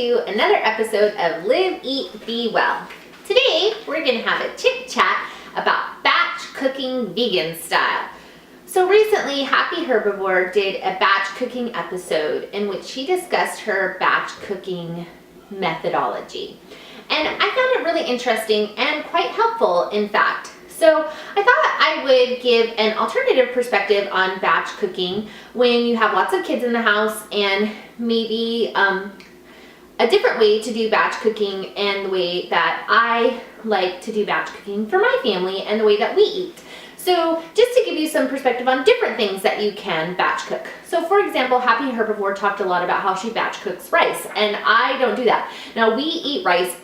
to another episode of Live, Eat, Be Well. Today, we're gonna have a chit chat about batch cooking vegan style. So recently, Happy Herbivore did a batch cooking episode in which she discussed her batch cooking methodology. And I found it really interesting and quite helpful, in fact. So I thought I would give an alternative perspective on batch cooking when you have lots of kids in the house, and maybe a different way to do batch cooking and the way that I like to do batch cooking for my family and the way that we eat. So just to give you some perspective on different things that you can batch cook. So for example, Happy Herbivore talked a lot about how she batch cooks rice, and I don't do that. Now we eat rice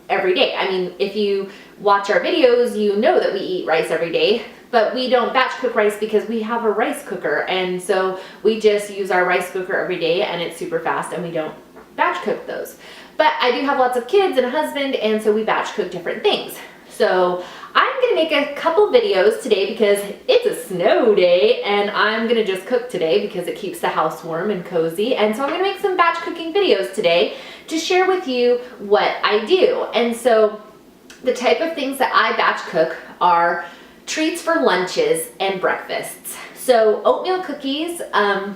every day. I mean, if you watch our videos, you know that we eat rice every day, but we don't batch cook rice because we have a rice cooker, and so we just use our rice cooker every day and it's super fast and we don't batch cook those. But I do have lots of kids and a husband, and so we batch cook different things. So I'm gonna make a couple videos today because it's a snow day and I'm gonna just cook today because it keeps the house warm and cozy. And so I'm gonna make some batch cooking videos today to share with you what I do. And so the type of things that I batch cook are treats for lunches and breakfasts. So oatmeal cookies, a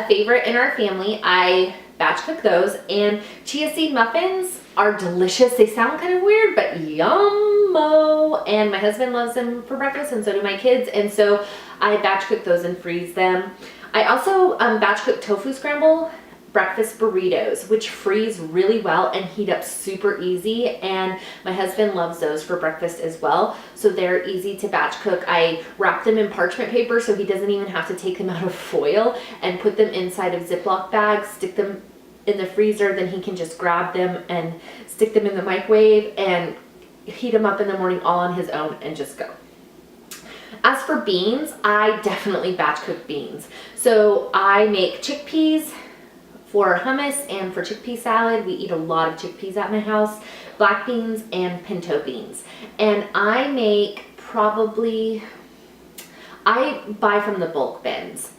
favorite in our family, I batch cook those, and chia seed muffins are delicious. They sound kind of weird, but yummo. And my husband loves them for breakfast, and so do my kids, and so I batch cook those and freeze them. I also batch cook tofu scramble breakfast burritos, which freeze really well and heat up super easy, and my husband loves those for breakfast as well, so they're easy to batch cook. I wrap them in parchment paper so he doesn't even have to take them out of foil, and put them inside of Ziploc bags, stick them in the freezer, then he can just grab them and stick them in the microwave and heat them up in the morning all on his own and just go. As for beans, I definitely batch cook beans. So I make chickpeas for hummus and for chickpea salad. We eat a lot of chickpeas at my house, black beans and pinto beans. And I make I buy from the bulk bins.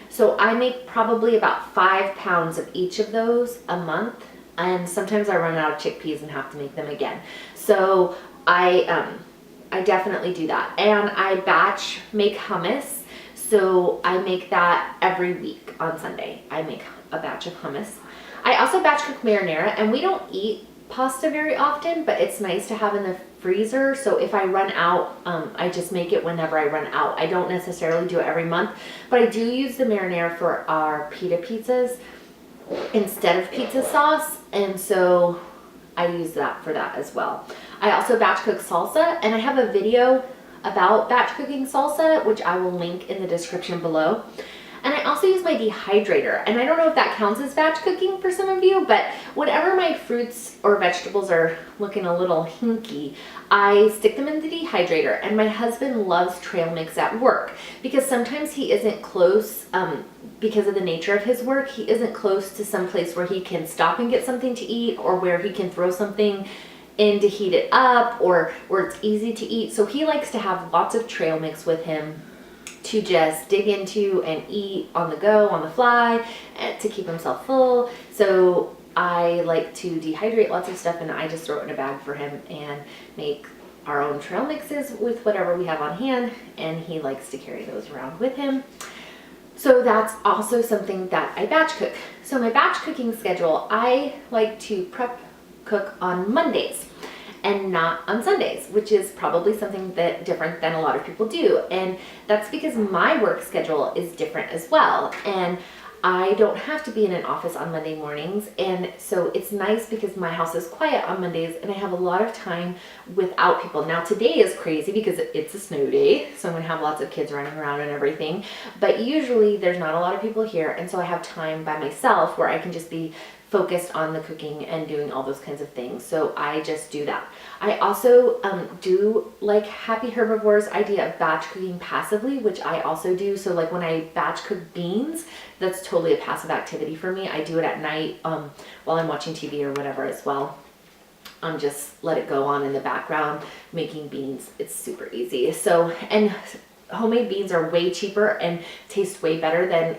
So I make probably about 5 pounds of each of those a month. And sometimes I run out of chickpeas and have to make them again. So I definitely do that. And I batch make hummus. So I make that every week on Sunday. I make a batch of hummus. I also batch cook marinara, and we don't eat pasta very often, but it's nice to have in the freezer. So if I run out, I just make it whenever I run out. I don't necessarily do it every month, but I do use the marinara for our pita pizzas instead of pizza sauce, and so I use that for that as well. I also batch cook salsa, and I have a video about batch cooking salsa, which I will link in the description below. And I also use my dehydrator, and I don't know if that counts as batch cooking for some of you, but whenever my fruits or vegetables are looking a little hinky, I stick them in the dehydrator. And my husband loves trail mix at work because sometimes he isn't close, because of the nature of his work, he isn't close to some place where he can stop and get something to eat, or where he can throw something in to heat it up, or where it's easy to eat. So he likes to have lots of trail mix with him to just dig into and eat on the go, on the fly, and to keep himself full. So I like to dehydrate lots of stuff, and I just throw it in a bag for him and make our own trail mixes with whatever we have on hand, and he likes to carry those around with him. So that's also something that I batch cook. So my batch cooking schedule, I like to prep cook on Mondays and not on Sundays, which is probably something that different than a lot of people do. And that's because my work schedule is different as well. And I don't have to be in an office on Monday mornings. And so it's nice because my house is quiet on Mondays and I have a lot of time without people. Now today is crazy because it's a snow day, so I'm gonna have lots of kids running around and everything. But usually there's not a lot of people here, and so I have time by myself where I can just be focused on the cooking and doing all those kinds of things. So I just do that. I also do like Happy Herbivore's idea of batch cooking passively, which I also do. So like when I batch cook beans, that's totally a passive activity for me. I do it at night while I'm watching TV or whatever as well. Just let it go on in the background making beans. It's super easy. So, and homemade beans are way cheaper and taste way better than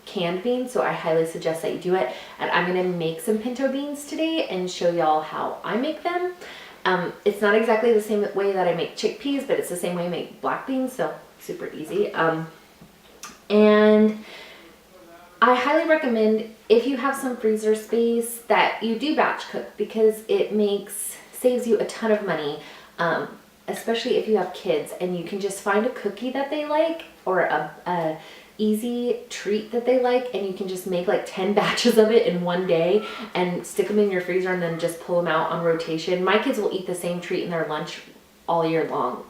canned beans, so I highly suggest that you do it. And I'm gonna make some pinto beans today and show y'all how I make them. It's not exactly the same way that I make chickpeas, but it's the same way I make black beans, so super easy. And I highly recommend, if you have some freezer space, that you do batch cook, because it saves you a ton of money, especially if you have kids and you can just find a cookie that they like, or a easy treat that they like, and you can just make like 10 batches of it in one day and stick them in your freezer and then just pull them out on rotation. My kids will eat the same treat in their lunch all year long.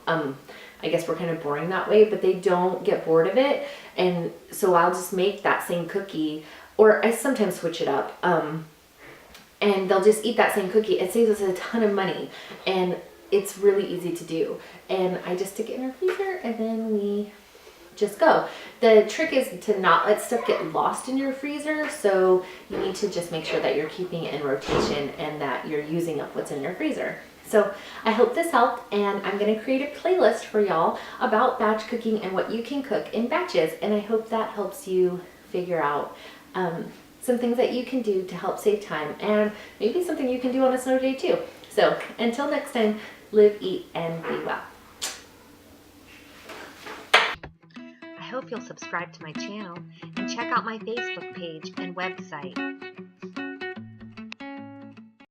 I guess we're kind of boring that way, but they don't get bored of it. And so I'll just make that same cookie, or I sometimes switch it up, and they'll just eat that same cookie. It saves us a ton of money, and it's really easy to do. And I just stick it in our freezer and then we just go. The trick is to not let stuff get lost in your freezer, so you need to just make sure that you're keeping it in rotation and that you're using up what's in your freezer. So I hope this helped, and I'm going to create a playlist for y'all about batch cooking and what you can cook in batches, and I hope that helps you figure out some things that you can do to help save time, and maybe something you can do on a snow day too. So until next time, live, eat, and be well. I hope you'll subscribe to my channel and check out my Facebook page and website.